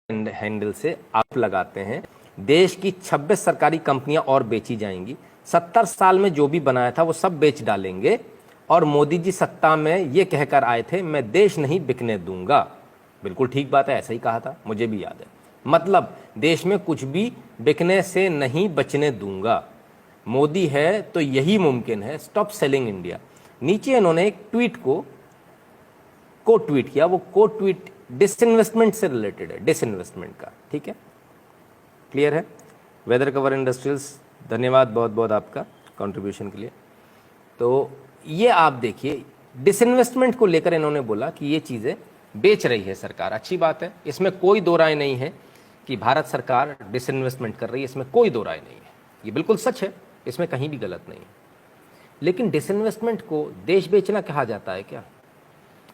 Handle से आप लगाते हैं, देश की 26 सरकारी कंपनियां और बेची जाएंगी, 70 साल में जो भी बनाया था वो सब बेच डालेंगे, और मोदी जी सत्ता में ये कहकर आए थे मैं देश नहीं बिकने दूंगा। बिल्कुल ठीक बात है, ऐसा ही कहा था, मुझे भी याद है। मतलब देश में कुछ भी बिकने से नहीं बचने दूंगा, मोदी है तो यही मुमकिन है, स्टॉप सेलिंग इंडिया। नीचे इन्होंने एक ट्वीट को ट्वीट किया, वो ट्वीट डिसइन्वेस्टमेंट से रिलेटेड है, डिसइन्वेस्टमेंट का, ठीक है, क्लियर है। वेदर कवर इंडस्ट्रियल्स, धन्यवाद बहुत बहुत आपका कंट्रीब्यूशन के लिए। तो ये आप देखिए, डिसइन्वेस्टमेंट को लेकर इन्होंने बोला कि ये चीज़ें बेच रही है सरकार, अच्छी बात है, इसमें कोई दो राय नहीं है कि भारत सरकार डिसइन्वेस्टमेंट कर रही है, इसमें कोई दो राय नहीं है, ये बिल्कुल सच है, इसमें कहीं भी गलत नहीं है। लेकिन डिसइन्वेस्टमेंट को देश बेचना कहा जाता है क्या?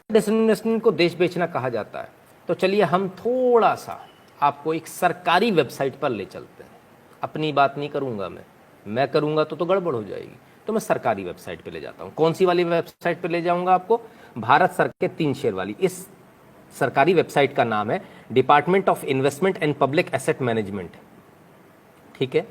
डिसइन्वेस्टमेंट को देश बेचना कहा जाता है तो चलिए हम थोड़ा सा आपको एक सरकारी वेबसाइट पर ले चलते हैं। अपनी बात नहीं करूंगा मैं करूंगा तो गड़बड़ हो जाएगी, तो मैं सरकारी वेबसाइट पे ले जाता हूं। कौन सी वाली वेबसाइट पे ले जाऊंगा आपको? भारत सरकार के 3 शेयर वाली। इस सरकारी वेबसाइट का नाम है department of investment and public asset management, ठीक है,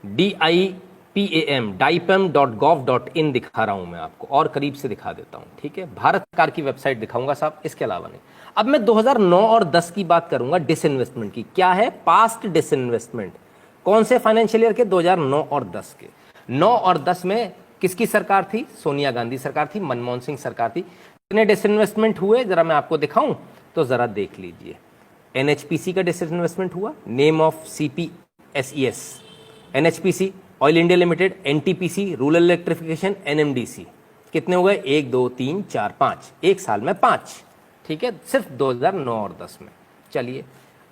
DIPAM.gov.in दिखा रहा हूं मैं आपको, और करीब से दिखा देता हूं, ठीक है, भारत सरकार की वेबसाइट दिखाऊंगा साहब, इसके अलावा नहीं। अब मैं 2009 और 10 की बात करूंगा डिसइन्वेस्टमेंट की। क्या है? Past disinvestment. कौन से फाइनेंशियल ईयर के? 2009 और 10 के। 9 और 10 में किसकी सरकार थी? सोनिया गांधी सरकार थी, मनमोहन सिंह सरकार थी। कितने डिसइन्वेस्टमेंट हुए जरा मैं आपको दिखाऊं तो जरा देख लीजिए। NHPC का डिसइन्वेस्टमेंट हुआ, name of CPSES, NHPC, oil India limited, NTPC, rural electrification, NMDC। कितने हो गए? 1 2 3 4 5, एक साल में 5, ठीक है, सिर्फ 2009 और 10 में। चलिए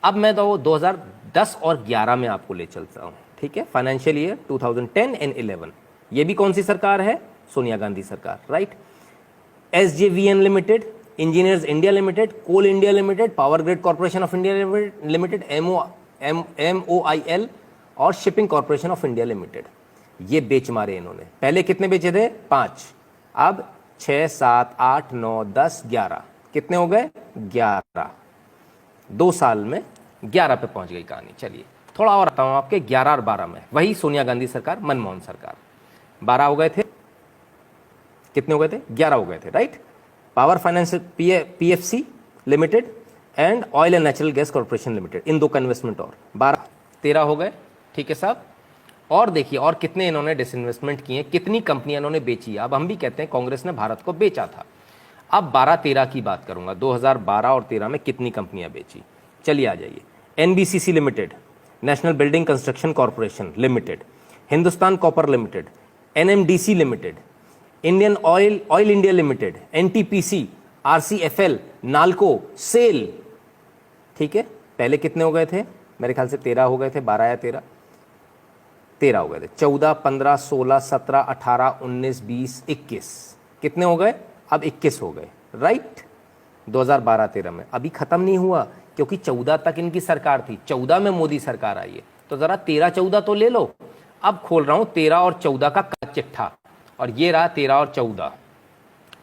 अब मैं तो 2010 और 11 में आपको ले चलता हूं, ठीक है, फाइनेंशियल ईयर 2010 एंड 11। ये भी कौन सी सरकार है? सोनिया गांधी सरकार, right. SJVN limited, engineers India limited, coal India limited, power grid corporation of India limited, MOIL और shipping corporation of India limited. ये बेच मारे इन्होंने। पहले कितने बेचे थे? 5, अब 6 7 8 9 10 11, कितने हो गए? 11। 2 साल में 11 पे पहुंच गई कहानी। चलिए थोड़ा और आता हूं आपके 11 और 12 में, वही सोनिया गांधी सरकार, मनमोहन सरकार। 12 हो गए थे, कितने हो गए थे? 11 हो गए थे, right. Power finance PFC limited and oil and natural gas corporation limited, इन 2 का इन्वेस्टमेंट और 12 13 हो गए, ठीक है साहब। और देखिए और कितने इन्होंने डिसइन्वेस्टमेंट किए, कितनी कंपनियां इन्होंने बेची। अब हम भी कहते हैं कांग्रेस ने भारत को बेचा था। अब 12-13 की बात करूंगा, 2012 और 13 में कितनी कंपनियां बेची। चलिए आ जाइए। NBCC limited, national building construction corporation limited, Hindustan copper limited, NMDC limited, Indian oil India limited, NTPC, RCFL, Nalco, SAIL, ठीक है। पहले कितने हो गए थे? मेरे ख्याल से 13 हो गए थे, 12 या 13 हो गए थे। 14 15 16 17 18 19 20 21, कितने हो गए? अब 21 हो गए, राइट। 2012-13 में अभी खत्म नहीं हुआ, क्योंकि 14 तक इनकी सरकार थी, 14 में मोदी सरकार आई है, तो जरा 13-14 तो ले लो। अब खोल रहा हूं 13 और 14 का चिट्ठा, और ये रहा 13 और 14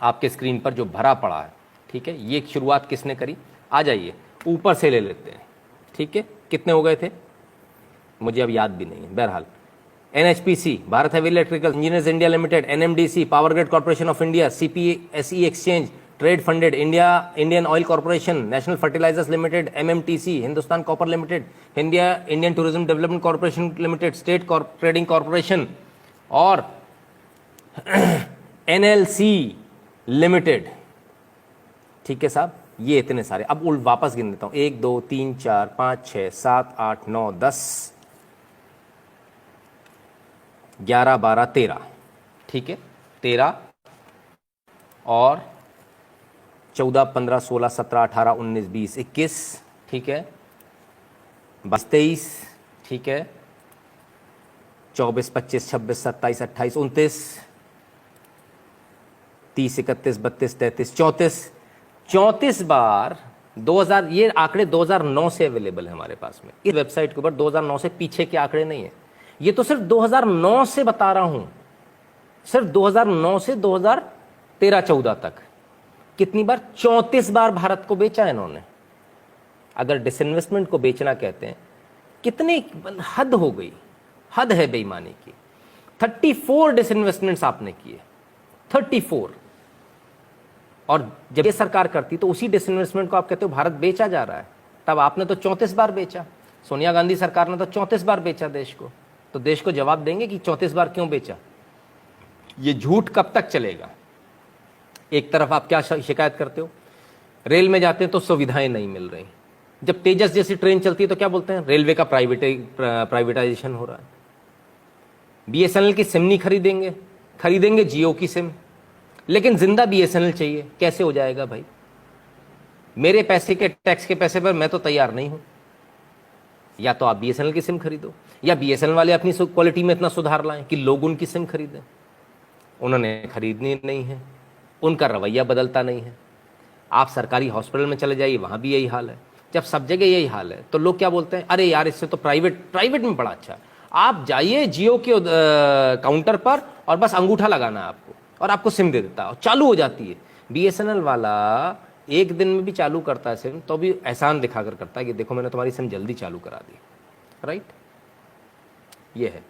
आपके स्क्रीन पर जो भरा पड़ा है, ठीक है। ये शुरुआत किसने करी? आ जाइए ऊपर से ले लेते हैं, ठीक है। कितने हो गए थे मुझे अब याद भी नहीं है, बहरहाल। NHPC, Bharat heavy electrical engineers India limited, NMDC, power grid corporation of India, CPSE exchange trade funded, Indian oil corporation, national fertilizers limited, MMTC, Hindustan copper limited, Indian tourism development corporation limited, state trading corporation और NLC limited, ठीक है साहब। ये इतने सारे। अब वापस गिन देता हूं, 1 2 3 4 5 6 7 8 9 10 11 12 13, ठीक है। 13 और 14 15 16 17 18 19 20 21, ठीक है। 22 23, ठीक है। 24 25 26 27 28 29 30 31 32 33 34 बार 2000। ये आंकड़े 2009 से अवेलेबल है हमारे पास में इस वेबसाइट के ऊपर। 2009 से पीछे के आंकड़े नहीं है, ये तो सिर्फ 2009 से बता रहा हूं, सिर्फ 2009 से 2013-14 तक। कितनी बार? 34 बार भारत को बेचा इन्होंने। अगर डिसइन्वेस्टमेंट को बेचना कहते हैं, कितने हद हो गई, हद है बेईमानी की। 34 डिसइन्वेस्टमेंट्स आपने किए, 34। और जब ये सरकार करती तो उसी डिसइन्वेस्टमेंट को आप कहते हो भारत बेचा जा रहा है। तब आपने तो 34 बार बेचा, सोनिया गांधी सरकार ने तो 34 बार बेचा देश को। तो देश को जवाब देंगे कि 34 बार क्यों बेचा। ये झूठ कब तक चलेगा। एक तरफ आप क्या शिकायत करते हो, रेल में जाते हैं तो सुविधाएं नहीं मिल रही, जब तेजस जैसी ट्रेन चलती है तो क्या बोलते हैं, रेलवे का प्राइवेटाइजेशन हो रहा है। बीएसएनएल की सिम नहीं खरीदेंगे, खरीदेंगे जियो की सिम, लेकिन जिंदा बीएसएनएल चाहिए। कैसे हो जाएगा भाई, मेरे पैसे के टैक्स के पैसे पर मैं तो तैयार नहीं हूं। या तो आप बीएसएनएल की सिम खरीदो, या बीएसएनएल वाले अपनी क्वालिटी में इतना सुधार लाएं कि लोग उनकी सिम खरीदें। उन्होंने खरीदनी नहीं है, उनका रवैया बदलता नहीं है। आप सरकारी हॉस्पिटल में चले जाइए, वहां भी यही हाल है। जब सब जगह यही हाल है तो लोग क्या बोलते हैं, अरे यार इससे तो प्राइवेट में बड़ा अच्छा है। आप जाइए जियो के काउंटर पर और बस अंगूठा लगाना है आपको, और आपको सिम दे देता है और चालू हो जाती है। बीएसएनएल वाला एक दिन में भी चालू करता है सिम, तो भी एहसान दिखाकर करता है कि देखो मैंने तुम्हारी सिम जल्दी चालू करा दी। राइट, ये है।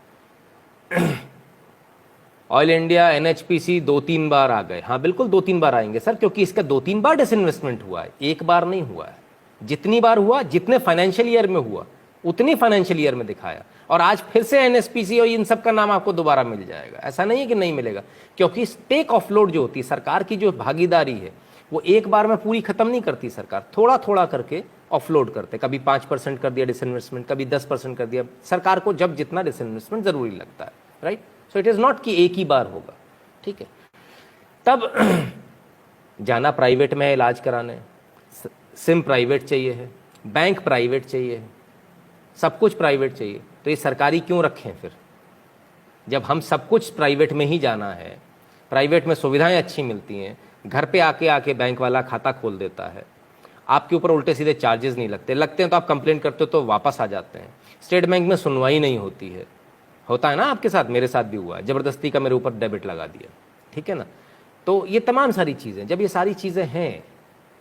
ऑयल इंडिया एनएचपीसी 2-3 बार आ गए। हाँ बिल्कुल 2-3 बार आएंगे सर, क्योंकि इसका 2-3 बार डिसइन्वेस्टमेंट हुआ है, एक बार नहीं हुआ है। जितनी बार हुआ, जितने फाइनेंशियल ईयर में हुआ उतनी फाइनेंशियल ईयर में दिखाया। और आज फिर से एनएचपीसी और इन सब का नाम आपको दोबारा मिल जाएगा, ऐसा नहीं है कि नहीं मिलेगा। क्योंकि स्टेक ऑफलोड जो होती है, सरकार की जो भागीदारी है, वो एक बार में पूरी खत्म नहीं करती सरकार, थोड़ा थोड़ा करके ऑफलोड करते। कभी 5% कर दिया डिसइन्वेस्टमेंट, कभी 10% कर दिया, सरकार को जब जितना डिसइन्वेस्टमेंट जरूरी लगता है। Right, so it is not कि एक ही बार होगा। ठीक है, तब जाना प्राइवेट में है इलाज कराने, सिम प्राइवेट चाहिए है, बैंक प्राइवेट चाहिए है, सब कुछ प्राइवेट चाहिए, तो ये सरकारी क्यों रखें फिर, जब हम सब कुछ प्राइवेट में ही जाना है। प्राइवेट में सुविधाएं अच्छी मिलती हैं, घर पे आके बैंक वाला खाता खोल देता है, आपके ऊपर उल्टे सीधे चार्जेस नहीं लगते, लगते हैं तो आप कंप्लेंट करते हो तो वापस आ जाते हैं। स्टेट बैंक में सुनवाई नहीं होती है, होता है ना आपके साथ, मेरे साथ भी हुआ है, जबरदस्ती का मेरे ऊपर डेबिट लगा दिया। ठीक है ना, तो ये तमाम सारी चीज़ें, जब ये सारी चीज़ें हैं,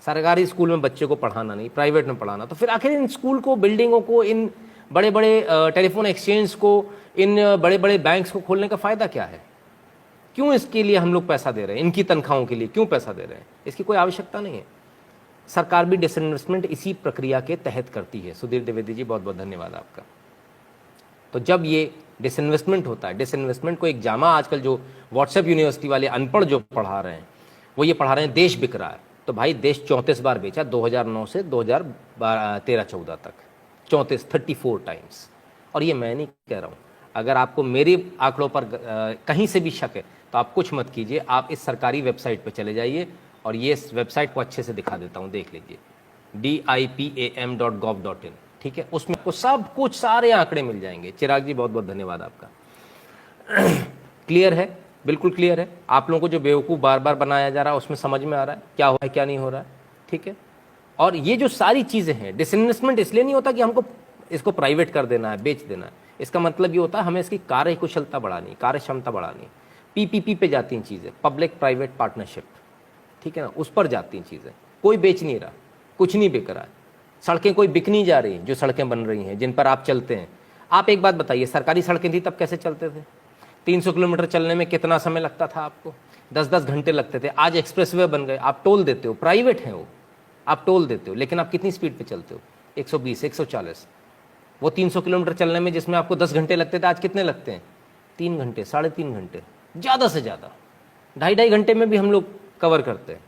सरकारी स्कूल में बच्चे को पढ़ाना नहीं, प्राइवेट में पढ़ाना, तो फिर आखिर इन स्कूल को, बिल्डिंगों को, इन बड़े बड़े टेलीफोन एक्सचेंज को, इन बड़े बड़े बैंक्स को खोलने का फ़ायदा क्या है। क्यों इसके लिए हम लोग पैसा दे रहे हैं, इनकी तनख्वाहों के लिए क्यों पैसा दे रहे हैं, इसकी कोई आवश्यकता नहीं है। सरकार भी डिसइन्वेस्टमेंट इसी प्रक्रिया के तहत करती है। सुधीर द्विवेदी जी बहुत बहुत धन्यवाद आपका। तो जब ये डिसइन्वेस्टमेंट होता है, डिसइन्वेस्टमेंट को एक जामा आजकल जो व्हाट्सएप यूनिवर्सिटी वाले अनपढ़ जो पढ़ा रहे हैं, वो ये पढ़ा रहे हैं देश बिक रहा है। तो भाई देश 34 बार बेचा, 2009 से 2013-14 तक 34 टाइम्स। और ये मैं नहीं कह रहा हूँ, अगर आपको मेरे आंकड़ों पर कहीं से भी शक है तो आप कुछ मत कीजिए, आप इस सरकारी वेबसाइट पर चले जाइए, और ये इस वेबसाइट को अच्छे से दिखा देता हूँ, देख लीजिए, dipam.gov.in। ठीक है, उसमें आपको सब कुछ, सारे आंकड़े मिल जाएंगे। चिराग जी बहुत बहुत धन्यवाद आपका। क्लियर है, बिल्कुल क्लियर है। आप लोगों को जो बेवकूफ़ बार बार बनाया जा रहा है उसमें समझ में आ रहा है क्या हो रहा है क्या नहीं हो रहा है। ठीक है, और ये जो सारी चीज़ें हैं, डिसइन्वेस्टमेंट इसलिए नहीं होता कि हमको इसको प्राइवेट कर देना है, बेच देना है। इसका मतलब ये होता है हमें इसकी कार्य कुशलता बढ़ानी, कार्य क्षमता बढ़ानी। पीपीपी पे जाती हैं चीज़ें, पब्लिक प्राइवेट पार्टनरशिप। ठीक है ना, उस पर जाती हैं चीज़ें। कोई बेच नहीं रहा, कुछ नहीं बिक रहा है, सड़कें कोई बिक नहीं जा रही, जो सड़कें बन रही हैं जिन पर आप चलते हैं। आप एक बात बताइए, सरकारी सड़कें थी तब कैसे चलते थे? 300 किलोमीटर चलने में कितना समय लगता था आपको? 10-10 घंटे लगते थे। आज एक्सप्रेसवे बन गए, आप टोल देते हो, प्राइवेट है वो, आप टोल देते हो, लेकिन आप कितनी स्पीड पे चलते हो? 120, 140। वो 300 किलोमीटर चलने में जिसमें आपको 10 घंटे लगते थे, आज कितने लगते हैं? 3 घंटे, 3.5 घंटे, ज़्यादा से ज़्यादा 2.5 घंटे में भी हम लोग कवर करते हैं।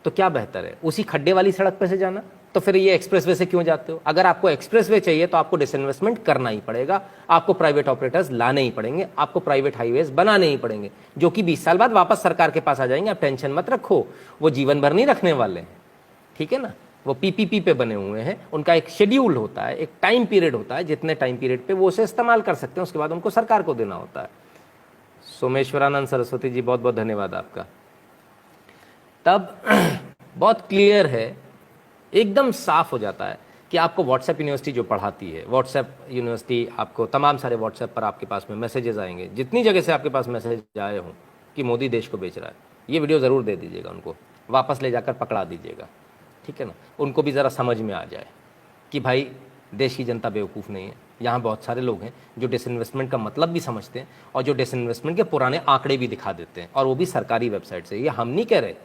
तो क्या बेहतर है, उसी खड्डे वाली सड़क पे से जाना? तो फिर ये एक्सप्रेसवे से क्यों जाते हो? अगर आपको एक्सप्रेसवे चाहिए तो आपको डिसइन्वेस्टमेंट करना ही पड़ेगा, आपको प्राइवेट ऑपरेटर्स लाने ही पड़ेंगे, आपको प्राइवेट हाईवेज बनाने ही पड़ेंगे, जो कि 20 साल बाद वापस सरकार के पास आ जाएंगे। आप टेंशन मत रखो, वो जीवन भर नहीं रखने वाले हैं। ठीक है ना, वो पीपीपी पे बने हुए हैं, उनका एक शेड्यूल होता है, एक टाइम पीरियड होता है, जितने टाइम पीरियड पे वो उसे इस्तेमाल कर सकते हैं, उसके बाद उनको सरकार को देना होता है। सोमेश्वरानंद सरस्वती जी बहुत बहुत धन्यवाद आपका। तब बहुत क्लियर है, एकदम साफ हो जाता है कि आपको व्हाट्सएप यूनिवर्सिटी जो पढ़ाती है, व्हाट्सएप यूनिवर्सिटी आपको तमाम सारे व्हाट्सएप पर आपके पास में मैसेजेस आएंगे, जितनी जगह से आपके पास मैसेज आए हों कि मोदी देश को बेच रहा है, ये वीडियो ज़रूर दे दीजिएगा उनको, वापस ले जाकर पकड़ा दीजिएगा। ठीक है ना, उनको भी ज़रा समझ में आ जाए कि भाई देश की जनता बेवकूफ़ नहीं है। यहाँ बहुत सारे लोग हैं जो डिसइन्वेस्टमेंट का मतलब भी समझते हैं और जो डिसइन्वेस्टमेंट के पुराने आंकड़े भी दिखा देते हैं, और वो भी सरकारी वेबसाइट से। ये हम नहीं कह रहे,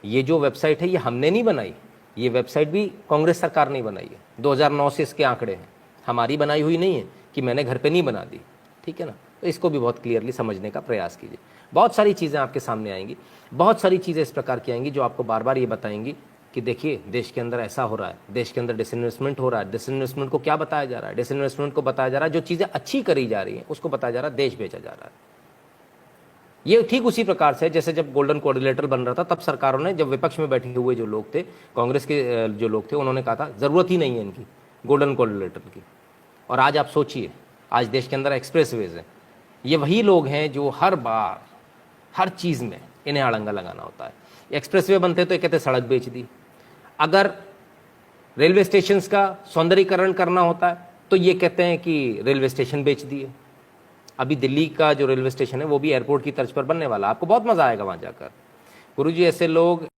ये जो वेबसाइट है ये हमने नहीं बनाई, ये वेबसाइट भी कांग्रेस सरकार ने बनाई है। 2009 से इसके आंकड़े हैं, हमारी बनाई हुई नहीं है कि मैंने घर पे नहीं बना दी, ठीक है ना। तो इसको भी बहुत क्लियरली समझने का प्रयास कीजिए। बहुत सारी चीज़ें आपके सामने आएंगी, बहुत सारी चीज़ें इस प्रकार की आएंगी जो आपको बार बार ये बताएंगी कि देखिए देश के अंदर ऐसा हो रहा है, देश के अंदर डिसइन्वेस्टमेंट हो रहा है। डिसइन्वेस्टमेंट को क्या बताया जा रहा है? डिसइन्वेस्टमेंट को बताया जा रहा है जो चीज़ें अच्छी करी जा रही हैं उसको बताया जा रहा है, देश बेचा जा रहा है। ये ठीक उसी प्रकार से जैसे जब गोल्डन कोऑर्डिनेटर बन रहा था, तब सरकारों ने, जब विपक्ष में बैठे हुए जो लोग थे, कांग्रेस के जो लोग थे, उन्होंने कहा था ज़रूरत ही नहीं है इनकी गोल्डन कोऑर्डिनेटर की। और आज आप सोचिए, आज देश के अंदर एक्सप्रेसवेज हैं, ये वही लोग हैं जो हर बार हर चीज़ में इन्हें अड़ंगा लगाना होता है। एक्सप्रेसवे बनते तो ये कहते सड़क बेच दी, अगर रेलवे स्टेशन का सौंदर्यीकरण करना होता है तो ये कहते हैं कि रेलवे स्टेशन बेच दिए। अभी दिल्ली का जो रेलवे स्टेशन है वो भी एयरपोर्ट की तर्ज पर बनने वाला, आपको बहुत मजा आएगा वहां जाकर। गुरुजी, ऐसे लोग